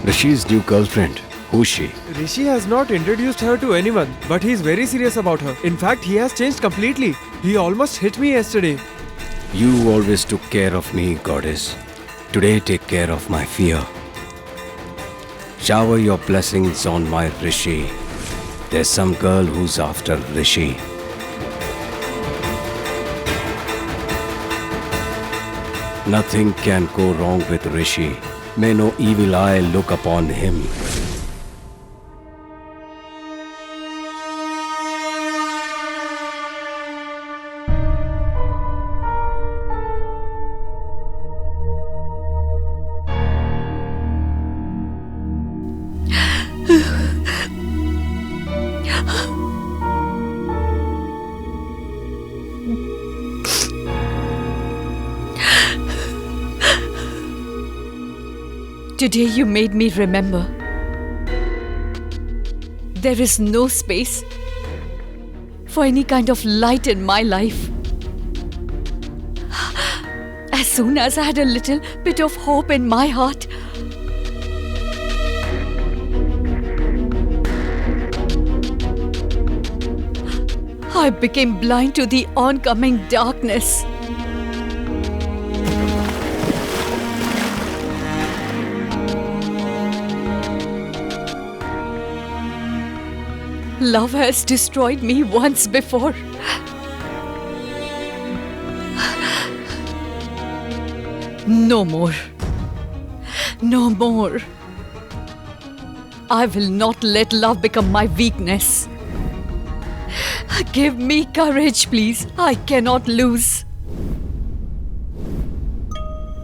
Rishi's new girlfriend. Who's she? Rishi has not introduced her to anyone, but he's very serious about her. In fact, he has changed completely. He almost hit me yesterday. You always took care of me, goddess. Today take care of my fear. Shower your blessings on my Rishi. There's some girl who's after Rishi. Nothing can go wrong with Rishi. May no evil eye look upon him. Today you made me remember. There is no space for any kind of light in my life. As soon as I had a little bit of hope in my heart, I became blind to the oncoming darkness. Love has destroyed me once before. No more. No more. I will not let love become my weakness. Give me courage, please. I cannot lose.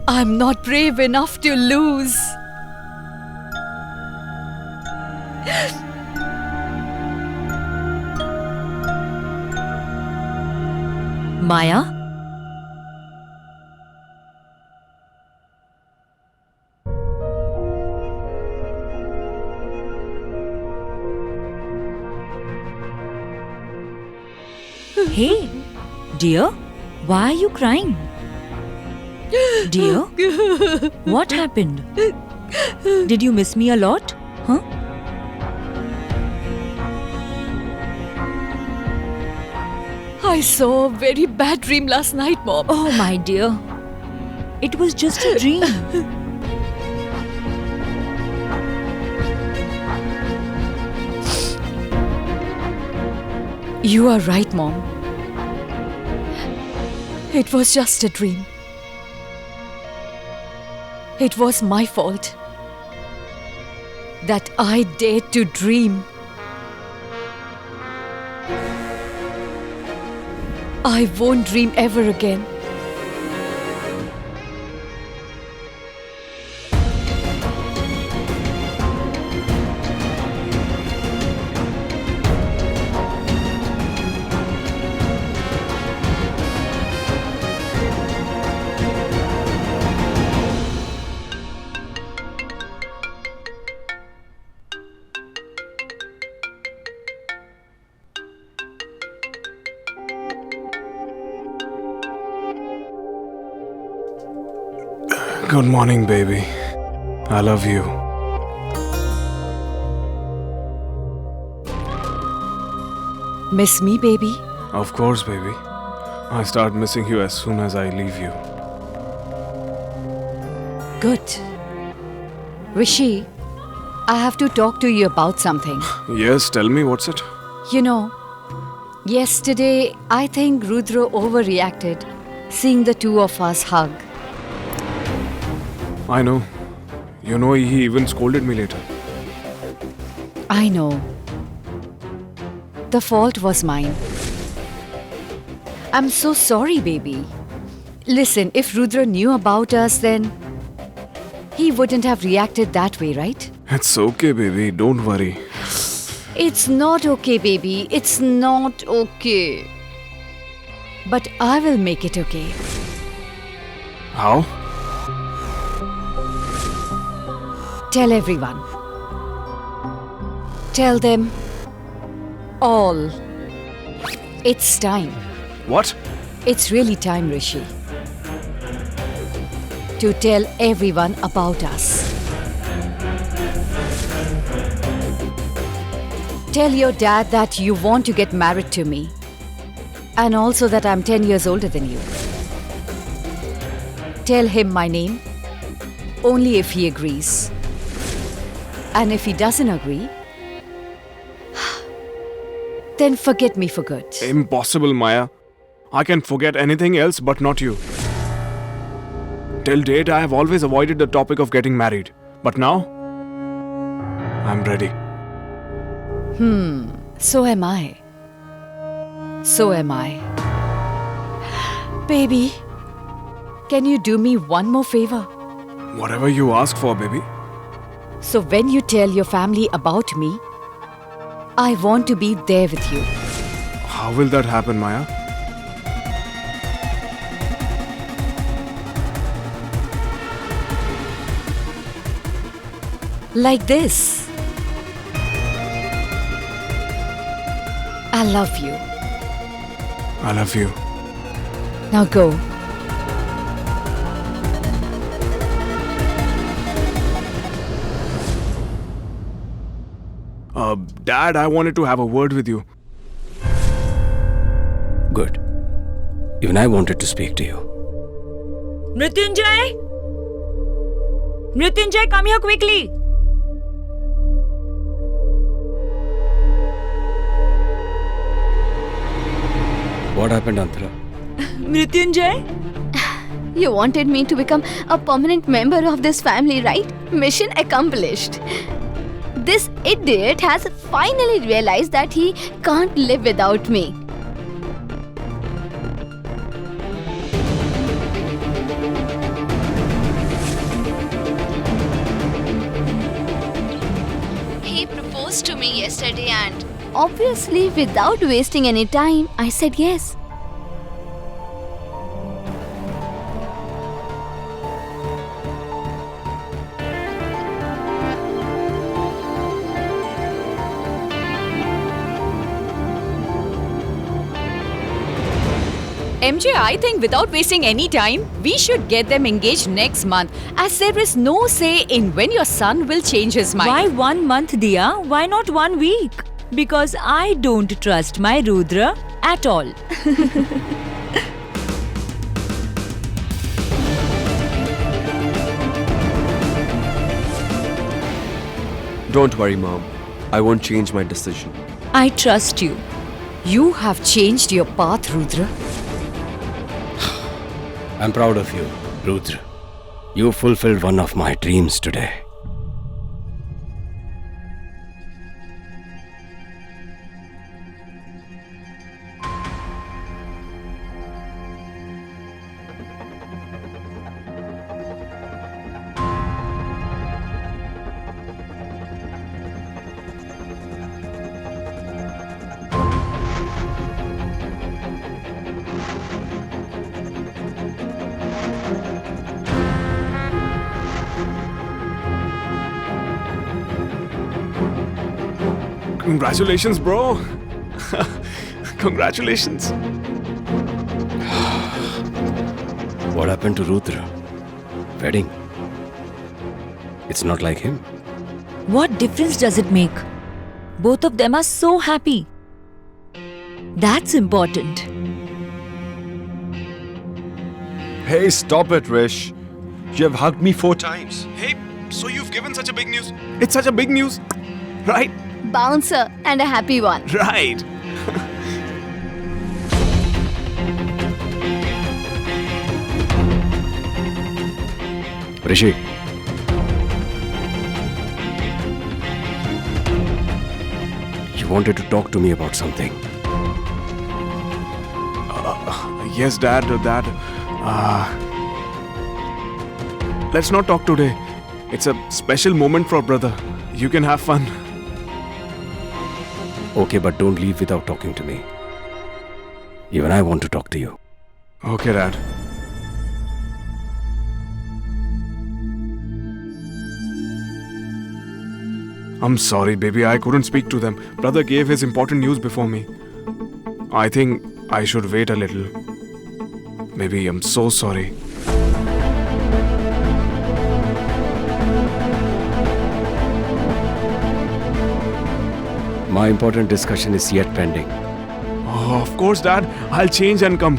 I'm not brave enough to lose. Maya? Hey, dear, why are you crying? Dear, what happened? Did you miss me a lot? Huh? I saw a very bad dream last night, Mom. Oh, my dear. It was just a dream. You are right, Mom. It was just a dream. It was my fault that I dared to dream. I won't dream ever again. Good morning, baby. I love you. Miss me, baby? Of course, baby. I start missing you as soon as I leave you. Good. Rishi, I have to talk to you about something. Yes, tell me, what's it? You know, yesterday I think Rudra overreacted seeing the two of us hug. I know. You know, he even scolded me later. I know. The fault was mine. I'm so sorry, baby. Listen, if Rudra knew about us, then he wouldn't have reacted that way, right? It's okay, baby. Don't worry. It's not okay, baby. It's not okay. But I will make it okay. How? Tell everyone. Tell them all. It's time. What? It's really time, Rishi, to tell everyone about us. Tell your dad that you want to get married to me. And also that I'm 10 years older than you. Tell him my name only if he agrees. And if he doesn't agree, then forget me for good. Impossible, Maya. I can forget anything else but not you. Till date, I have always avoided the topic of getting married. But now, I'm ready. So am I. So am I. Baby, can you do me one more favor? Whatever you ask for, baby. So when you tell your family about me, I want to be there with you. How will that happen, Maya? Like this. I love you. I love you. Now go. Dad, I wanted to have a word with you. Good. Even I wanted to speak to you. Mrityunjay! Mrityunjay, come here quickly! What happened, Antara? Mrityunjay? You wanted me to become a permanent member of this family, right? Mission accomplished. This idiot has finally realized that he can't live without me. He proposed to me yesterday and obviously without wasting any time, I said yes. MJ, I think without wasting any time, we should get them engaged next month, as there is no say in when your son will change his mind. Why 1 month, Diya? Why not 1 week? Because I don't trust my Rudra at all. Don't worry, Mom. I won't change my decision. I trust you. You have changed your path, Rudra. I'm proud of you, Rudra. You fulfilled one of my dreams today. Congratulations, bro. Congratulations. What happened to Rudra? Wedding? It's not like him. What difference does it make? Both of them are so happy. That's important. Hey, stop it, Rish. You have hugged me 4 times. Hey, so you've given such a big news. It's such a big news. Right? Bouncer and a happy one. Right. Rishi. You wanted to talk to me about something. Yes, Dad. Let's not talk today. It's a special moment for brother. You can have fun. Okay, but don't leave without talking to me. Even I want to talk to you. Okay, Dad. I'm sorry, baby. I couldn't speak to them. Brother gave his important news before me. I think I should wait a little. Baby, I'm so sorry. My important discussion is yet pending. Oh, of course, Dad. I'll change and come.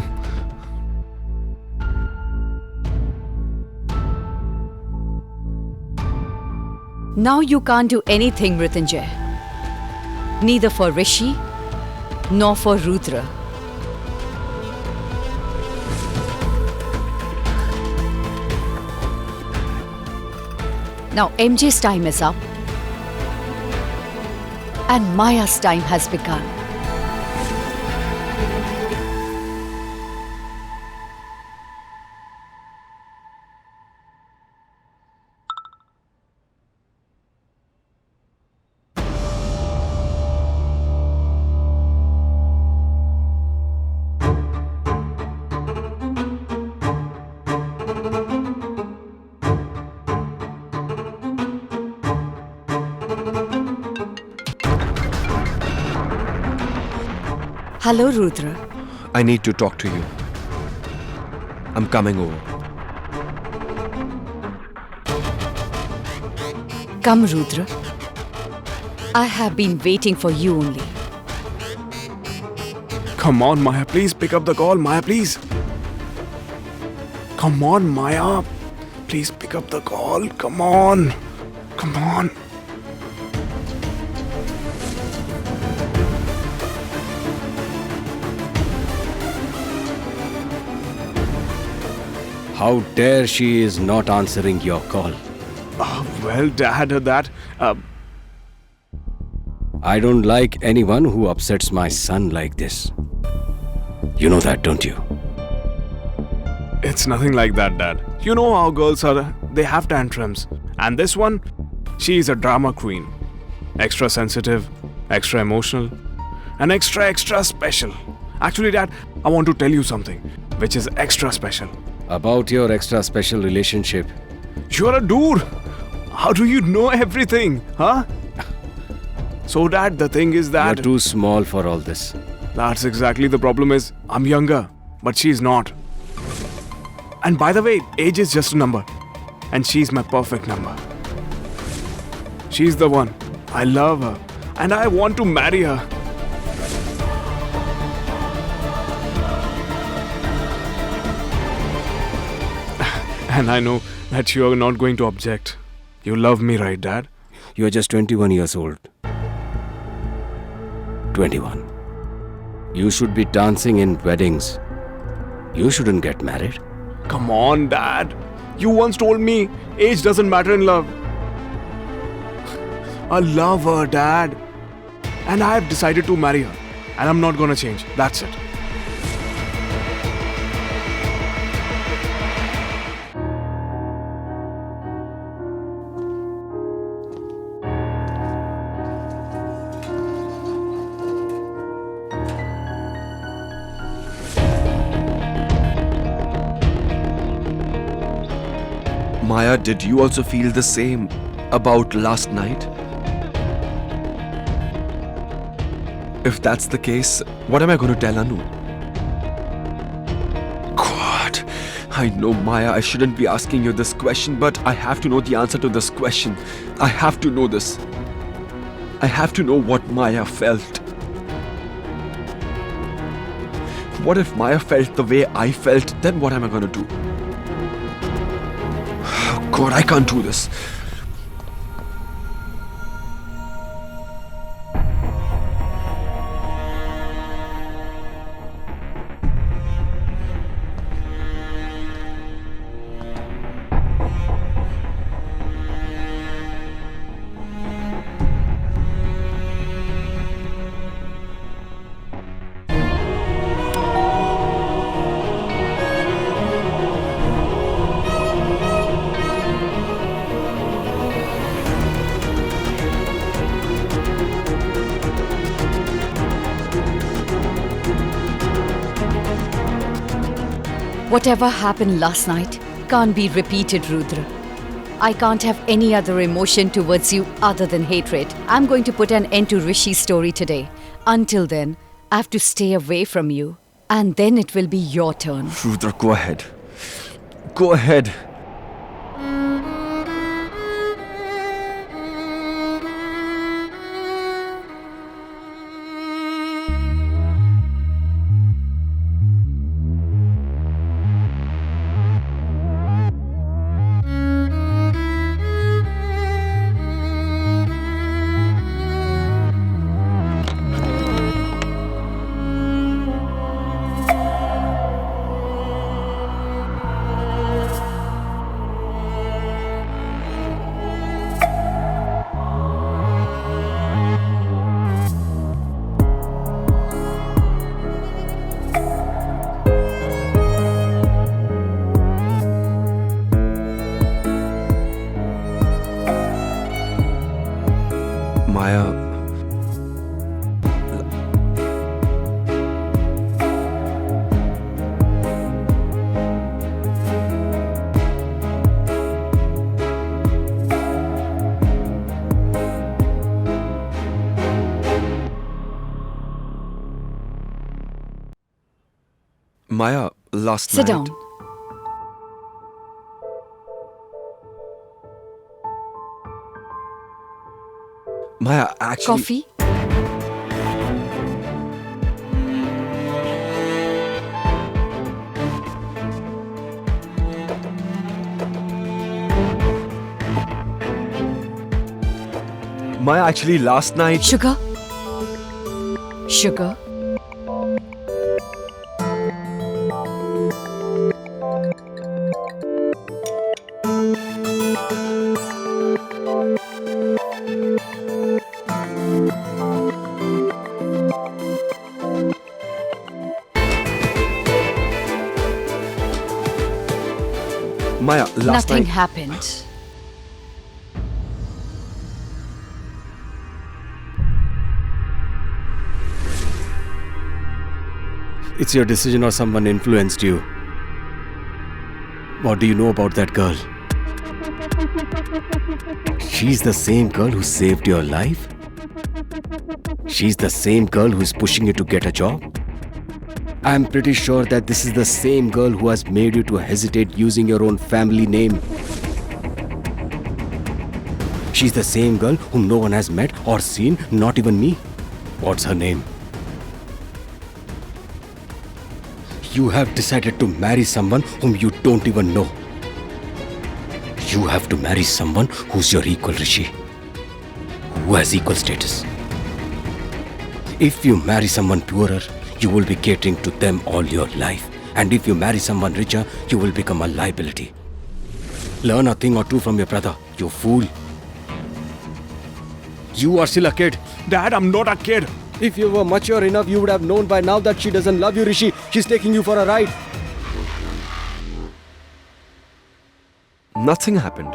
Now you can't do anything, Mrityunjay. Neither for Rishi nor for Rudra. Now MJ's time is up and Maya's time has begun. Hello, Rudra. I need to talk to you. I'm coming over. Come, Rudra. I have been waiting for you only. Come on, Maya. Please pick up the call. Maya, please. Come on, Maya. Please pick up the call. Come on. Come on. How dare she is not answering your call? Well, Dad, I don't like anyone who upsets my son like this. You know that, don't you? it's nothing like that, Dad. You know how girls are. They have tantrums. And this one, she is a drama queen. Extra sensitive, extra emotional, and extra special. Actually, Dad, I want to tell you something which is extra special. About your extra special relationship. You're a dude. How do you know everything, huh? So, Dad, the thing is that... You're too small for all this. That's exactly the problem is, I'm younger, but she's not. And by the way, age is just a number. And she's my perfect number. She's the one. I love her. And I want to marry her. And I know that you are not going to object. You love me, right, Dad? You're just 21 years old. 21. You should be dancing in weddings. You shouldn't get married. Come on, Dad. You once told me age doesn't matter in love. I love her, Dad. And I have decided to marry her. And I'm not gonna change. That's it. Maya, did you also feel the same about last night? If that's the case, what am I going to tell Anu? God, I know, Maya, I shouldn't be asking you this question, but I have to know the answer to this question. I have to know this. I have to know what Maya felt. What if Maya felt the way I felt? Then what am I going to do? God, I can't do this. Whatever happened last night can't be repeated, Rudra. I can't have any other emotion towards you other than hatred. I'm going to put an end to Rishi's story today. Until then, I have to stay away from you. And then it will be your turn. Rudra, go ahead. Go ahead. Maya. Maya, last Sit night. down. Maya, actually. Coffee? Maya, actually, last night. Sugar? Sugar? Maya, last Nothing night. happened. It's your decision or someone influenced you. What do you know about that girl? She's the same girl who saved your life? She's the same girl who is pushing you to get a job? I'm pretty sure that this is the same girl who has made you to hesitate using your own family name. She's the same girl whom no one has met or seen, not even me. What's her name? You have decided to marry someone whom you don't even know. You have to marry someone who's your equal, Rishi. Who has equal status. If you marry someone poorer, you will be catering to them all your life. And if you marry someone richer, you will become a liability. Learn a thing or two from your brother, you fool. You are still a kid. Dad, I'm not a kid. If you were mature enough, you would have known by now that she doesn't love you, Rishi. She's taking you for a ride. Nothing happened.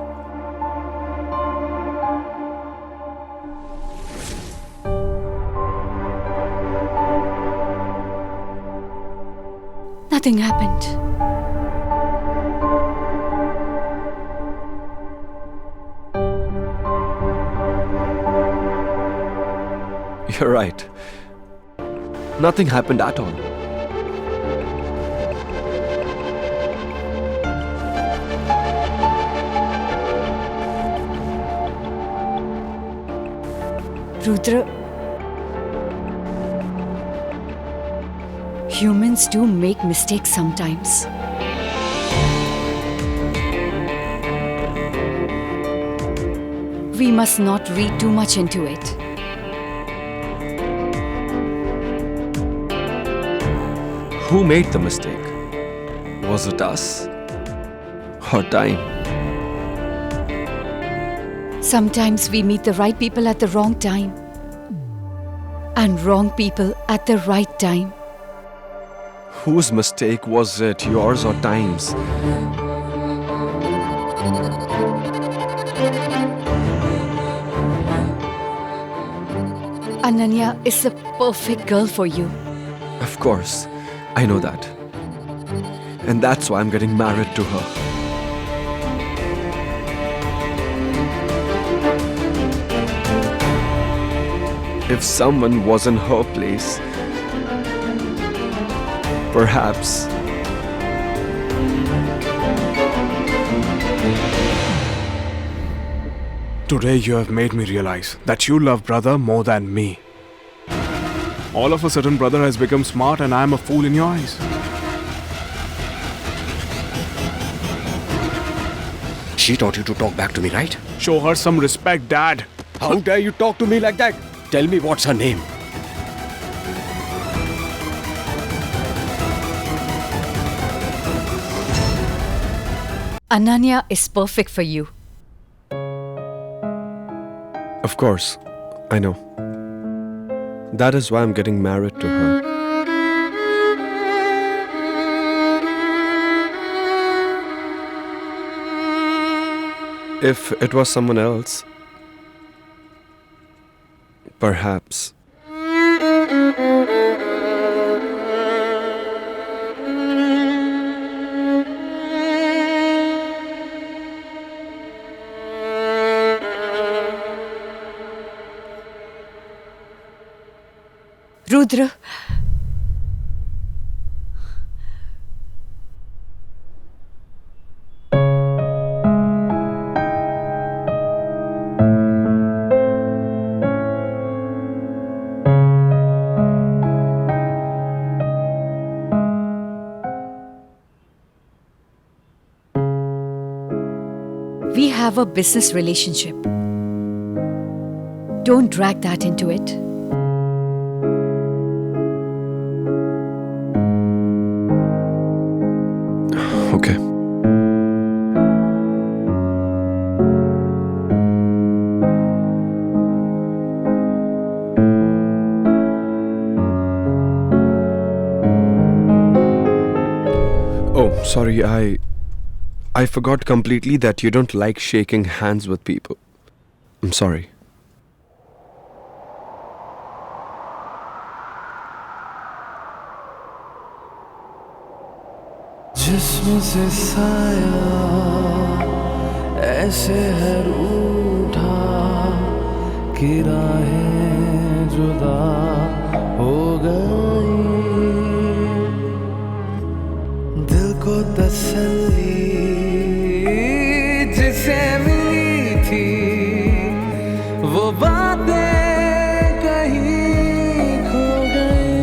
Nothing happened. You're right. Nothing happened at all. Rudra, humans do make mistakes sometimes. We must not read too much into it. Who made the mistake? Was it us? Or time? Sometimes we meet the right people at the wrong time. And wrong people at the right time. Whose mistake was it, yours or time's? Ananya is the perfect girl for you. Of course, I know that. And that's why I'm getting married to her. If someone was in her place, perhaps. Today you have made me realize that you love brother more than me. All of a sudden brother has become smart and I am a fool in your eyes. She taught you to talk back to me, right? Show her some respect, Dad. How dare you talk to me like that? Tell me what's her name. Ananya is perfect for you. Of course, I know. That is why I'm getting married to her. If it was someone else, Perhaps. Rudra. We have a business relationship. Don't drag that into it. Okay. Oh, sorry, I forgot completely that you don't like shaking hands with people. I'm sorry. जिस्म से साया ऐसे है रूठा कि राहें जुदा हो गई दिल को तसल्ली जिसे मिली थी वो बातें कहीं खो गई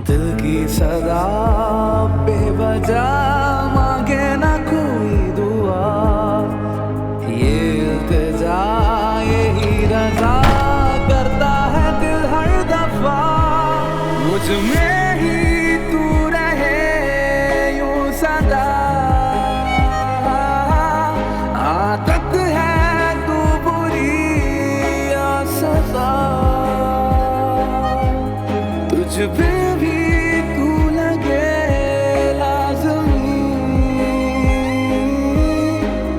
दिल की सदा बेवजह मांगे ना कोई दुआ ये इल्तिजा यही रजा करता है दिल हर दफा मुझ में ही तू रहे यूं सदा आदत है तू बुरी या सजा तुझ पे भी तू लगे लाज़मी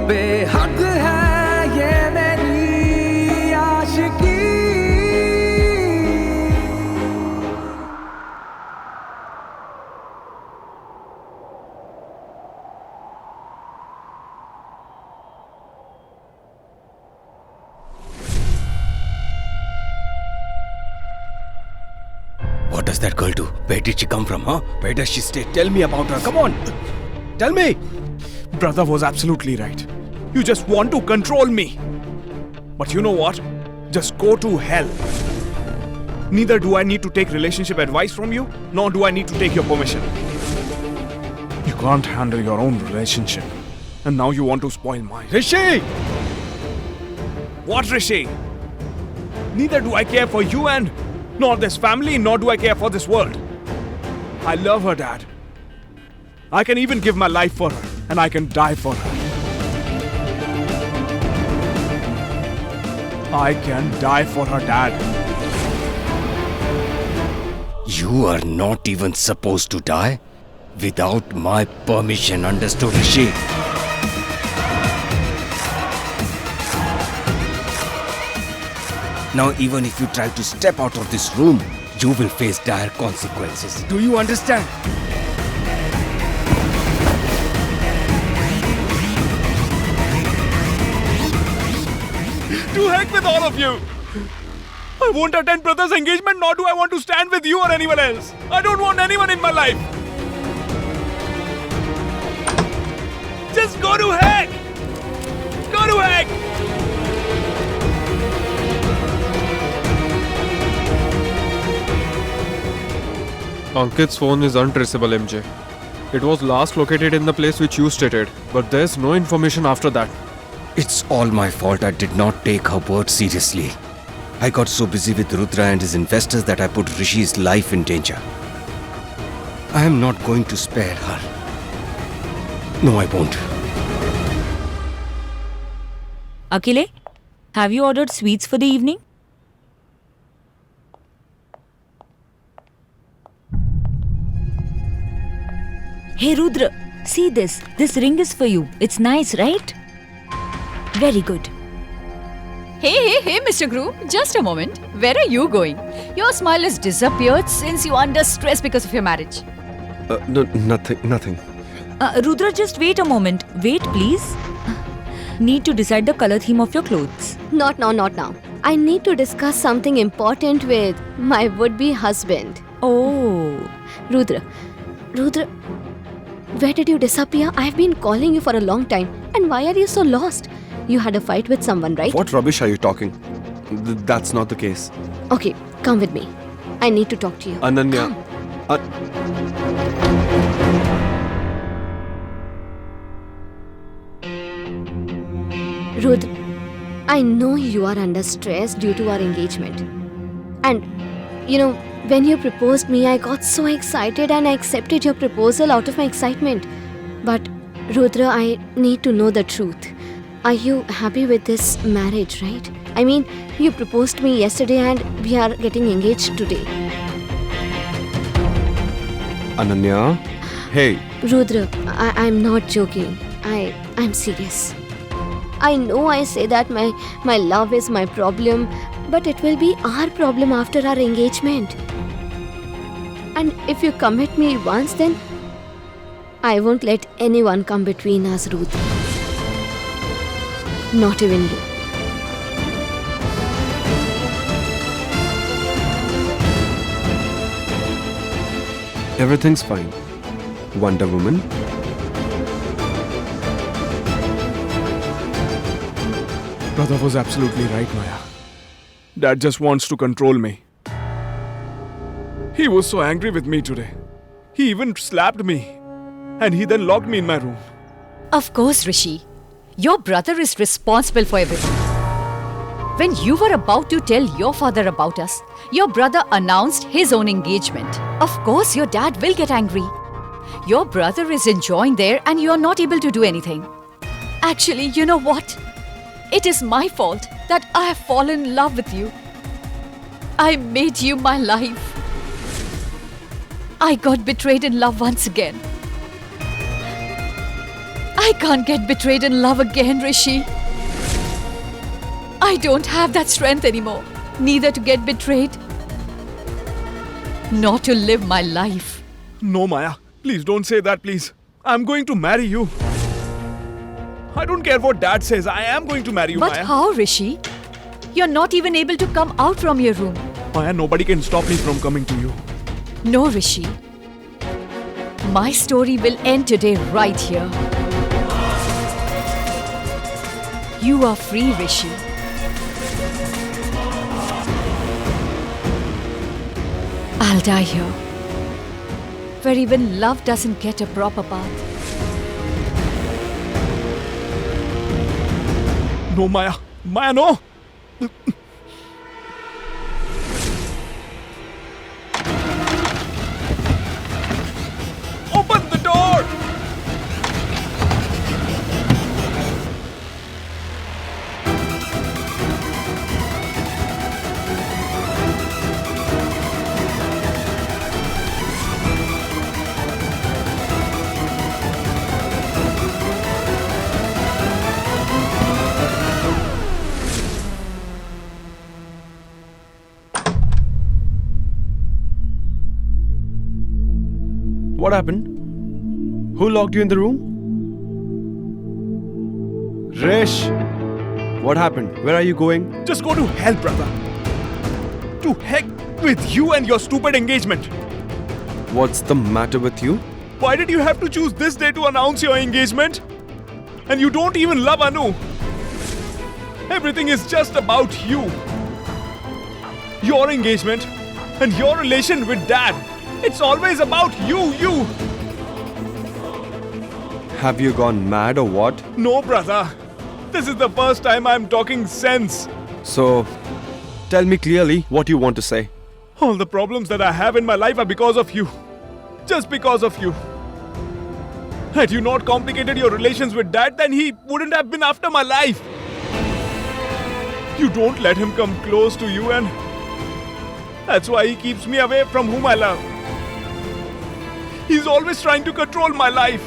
बेहद है ये मेरी आशिकी What does that girl do? Where did she come from, huh? Where does she stay? Tell me about her. Come on. Tell me. Brother was absolutely right. You just want to control me. But you know what? Just go to hell. Neither do I need to take relationship advice from you, nor do I need to take your permission. You can't handle your own relationship. And now you want to spoil mine. Rishi! What, Rishi? Neither do I care for you and nor this family, nor do I care for this world. I love her, Dad. I can even give my life for her, and I can die for her. I can die for her, Dad. You are not even supposed to die without my permission, understood, Rishi? Now, even if you try to step out of this room, you will face dire consequences. Do you understand? To heck with all of you! I won't attend brother's engagement, nor do I want to stand with you or anyone else. I don't want anyone in my life. Just go to heck! Go to heck! Ankit's phone is untraceable, MJ. It was last located in the place which you stated, but there's no information after that. It's all my fault. I did not take her word seriously. I got so busy with Rudra and his investors that I put Rishi's life in danger. I am not going to spare her. No, I won't. Akile, have you ordered sweets for the evening? Hey Rudra, see this. This ring is for you. It's nice, right? Very good. Hey, Mr. Groom, just a moment. Where are you going? Your smile has disappeared since you are under stress because of your marriage. No, nothing. Rudra, just wait a moment. Wait, please. Need to decide the color theme of your clothes. Not now. I need to discuss something important with my would-be husband. Oh. Rudra, where did you disappear? I've been calling you for a long time. And why are you so lost? You had a fight with someone, right? What rubbish are you talking? That's not the case. Okay, come with me. I need to talk to you. Ananya. Rudra, I know you are under stress due to our engagement. And, when you proposed me, I got so excited and I accepted your proposal out of my excitement. But, Rudra, I need to know the truth. Are you happy with this marriage, right? I mean, you proposed me yesterday and we are getting engaged today. Ananya. Hey. Rudra, I'm not joking. I'm serious. I know I say that my love is my problem, but it will be our problem after our engagement. And if you commit me once, then I won't let anyone come between us, Rudra. Not even you. Everything's fine. Wonder Woman. Brother was absolutely right, Maya. Dad just wants to control me. He was so angry with me today. He even slapped me. And he then locked me in my room. Of course, Rishi. Your brother is responsible for everything. When you were about to tell your father about us, your brother announced his own engagement. Of course, your dad will get angry. Your brother is enjoying there and you're not able to do anything. Actually, you know what? It is my fault that I have fallen in love with you. I made you my life. I got betrayed in love once again. I can't get betrayed in love again, Rishi. I don't have that strength anymore. Neither to get betrayed, nor to live my life. No, Maya. Please don't say that, please. I'm going to marry you. I don't care what Dad says. I am going to marry you, But Maya. how, Rishi? You're not even able to come out from your room. Maya, nobody can stop me from coming to you. No, Rishi. My story will end today right here. You are free, Rishi. I'll die here, where even love doesn't get a proper path. No, Maya. Maya, no. Open the door. What happened? Who locked you in the room? Rish! What happened? Where are you going? Just go to hell, brother. To heck with you and your stupid engagement. What's the matter with you? Why did you have to choose this day to announce your engagement? And you don't even love Anu. Everything is just about you. Your engagement and your relation with Dad. It's always about you. Have you gone mad or what? No, brother. This is the first time I'm talking sense. So, tell me clearly what you want to say. All the problems that I have in my life are because of you. Just because of you. Had you not complicated your relations with Dad, then he wouldn't have been after my life. You don't let him come close to you, and that's why he keeps me away from whom I love. He's always trying to control my life.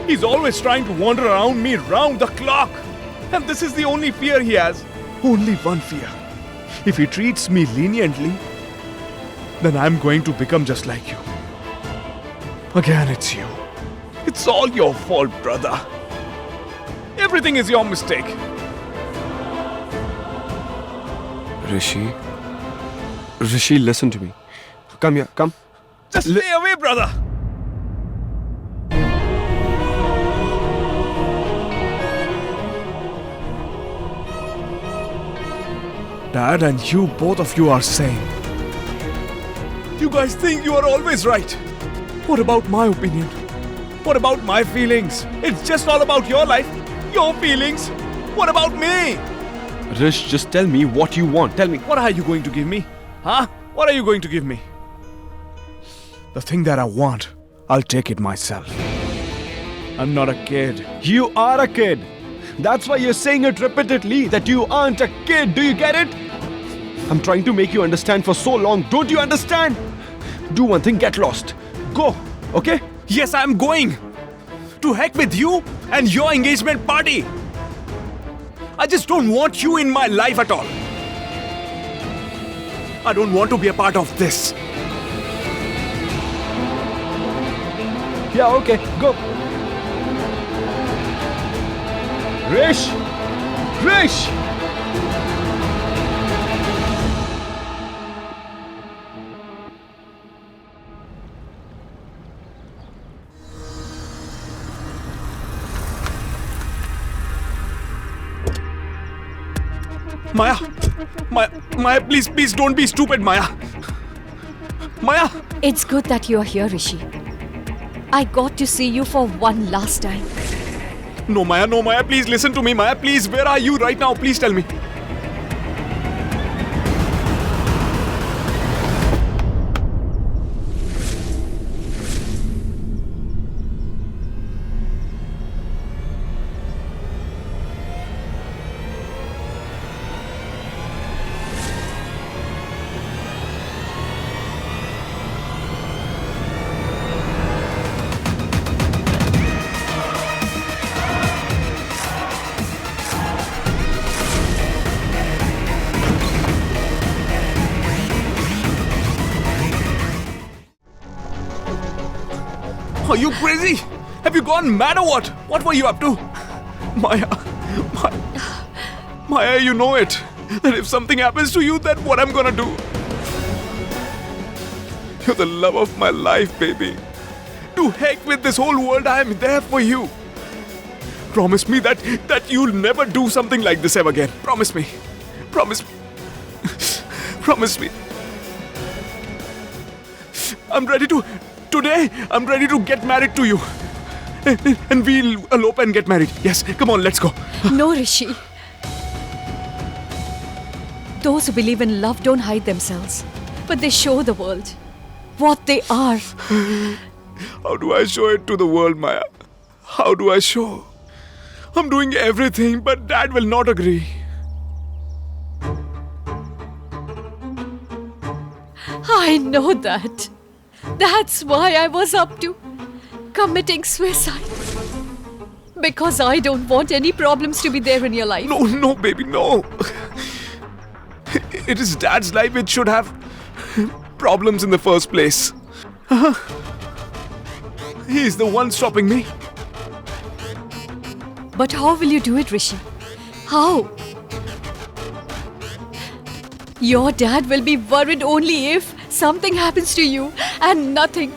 He's always trying to wander around me round the clock. And this is the only fear he has. Only one fear. If he treats me leniently, then I'm going to become just like you. Again, it's you. It's all your fault, brother. Everything is your mistake. Rishi, listen to me. Come here, come. Just stay away, brother. Dad and you, both of you are sane. You guys think you are always right. What about my opinion? What about my feelings? It's just all about your life, your feelings. What about me? Rish, just tell me what you want. Tell me. What are you going to give me? Huh? What are you going to give me? The thing that I want, I'll take it myself. I'm not a kid. You are a kid. That's why you're saying it repeatedly that you aren't a kid. Do you get it? I'm trying to make you understand for so long. Don't you understand? Do one thing, get lost. Go, okay? Yes, I'm going. To heck with you and your engagement party. I just don't want you in my life at all. I don't want to be a part of this. Yeah, okay, go. Rish! Rish! Maya, please don't be stupid, Maya. Maya! It's good that you are here, Rishi. I got to see you for one last time. No, Maya, please listen to me, Maya, please. Where are you right now? Please tell me. Are you crazy? Have you gone mad or what? What were you up to? Maya, you know it. That if something happens to you, then what I'm gonna do? You're the love of my life, baby. To heck with this whole world, I am there for you. Promise me that you'll never do something like this ever again. Promise me. Promise me. Promise me. Today, I'm ready to get married to you. And we'll elope and get married. Yes, come on, let's go. No, Rishi. Those who believe in love don't hide themselves, but they show the world what they are. How do I show it to the world, Maya? How do I show? I'm doing everything, but Dad will not agree. I know that. That's why I was up to committing suicide. Because I don't want any problems to be there in your life. No, baby, no. It is Dad's life which should have problems in the first place. He's the one stopping me. But how will you do it, Rishi? How? Your dad will be worried only if something happens to you, and nothing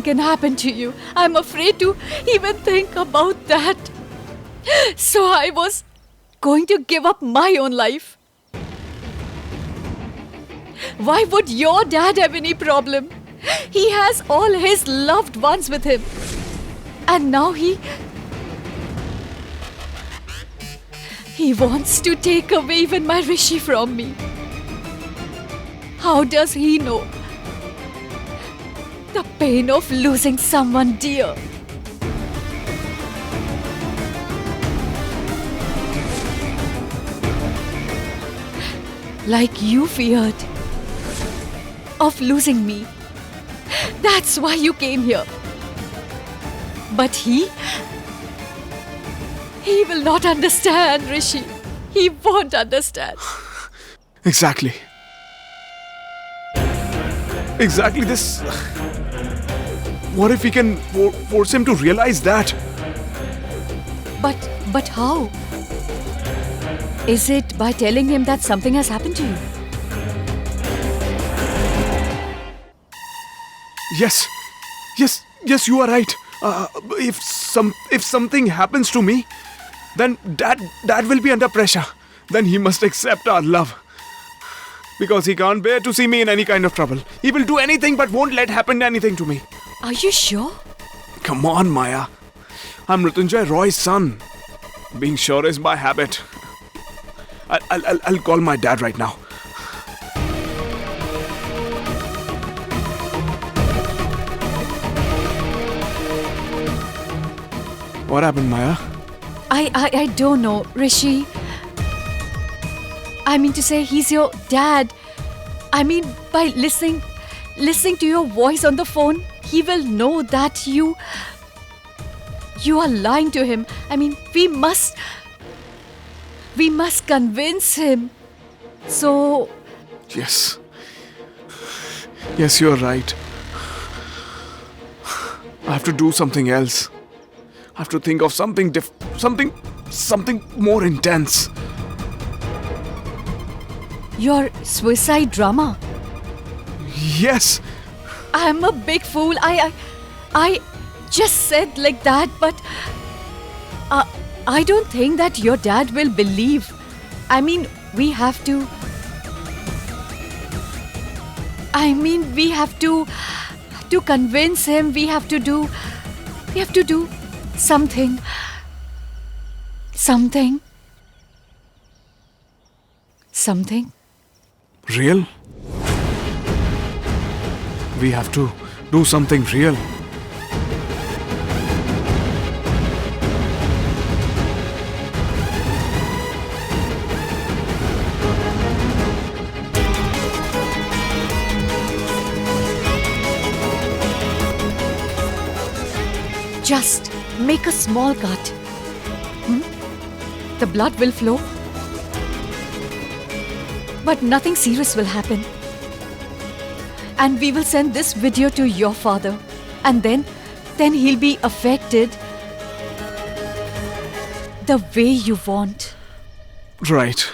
can happen to you. I'm afraid to even think about that. So I was going to give up my own life. Why would your dad have any problem? He has all his loved ones with him. And now he wants to take away even my Rishi from me. How does he know the pain of losing someone dear? Like you feared of losing me. That's why you came here. But he will not understand, Rishi. He won't understand. Exactly. Exactly this. What if we can force him to realize that? But how? Is it by telling him that something has happened to you? Yes, you are right. If something happens to me, then Dad will be under pressure. Then he must accept our love. Because he can't bear to see me in any kind of trouble. He will do anything but won't let happen anything to me. Are you sure? Come on, Maya. I'm Mrityunjay Roy's son. Being sure is my habit. I'll call my dad right now. What happened, Maya? I don't know, Rishi. I mean to say, he's your dad. I mean, by listening to your voice on the phone, he will know that you are lying to him. I mean, we must convince him. So, Yes, you're right. I have to do something else. I have to think of something something more intense. your suicide drama. Yes, I'm a big fool. I just said like that, but I don't think that your dad will believe. I mean, we have to. I mean, we have to convince him. We have to do something. Something. real. We have to do something real. Just make a small cut. The blood will flow. But nothing serious will happen. And we will send this video to your father. And then he'll be affected the way you want. Right.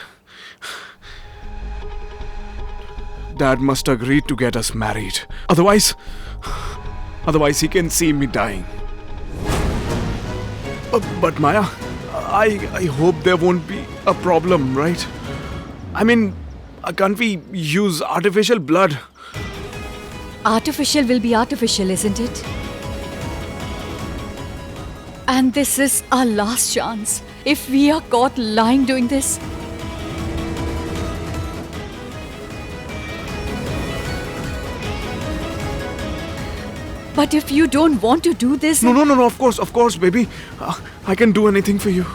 Dad must agree to get us married. Otherwise he can see me dying. But Maya, I hope there won't be a problem, right? I mean, can't we use artificial blood? Artificial will be artificial, isn't it? And this is our last chance. If we are caught lying doing this, but if you don't want to do this, No, of course, baby. I can do anything for you.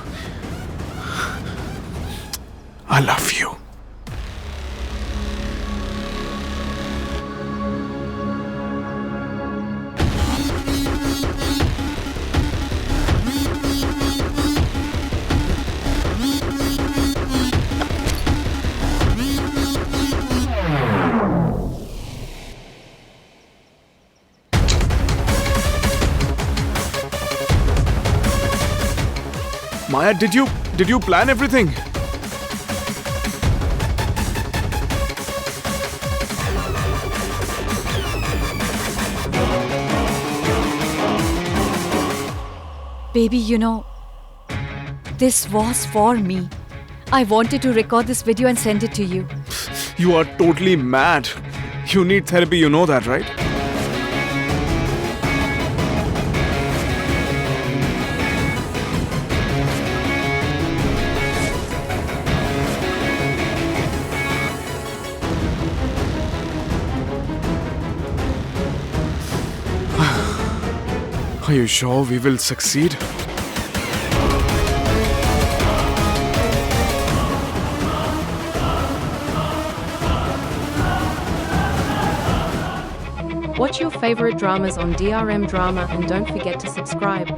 I love you. Maya, did you plan everything? baby, you know, this was for me. I wanted to record this video and send it to you. You are totally mad. You need therapy, you know that, right? Are you sure we will succeed? Watch your favorite dramas on DRM Drama and don't forget to subscribe.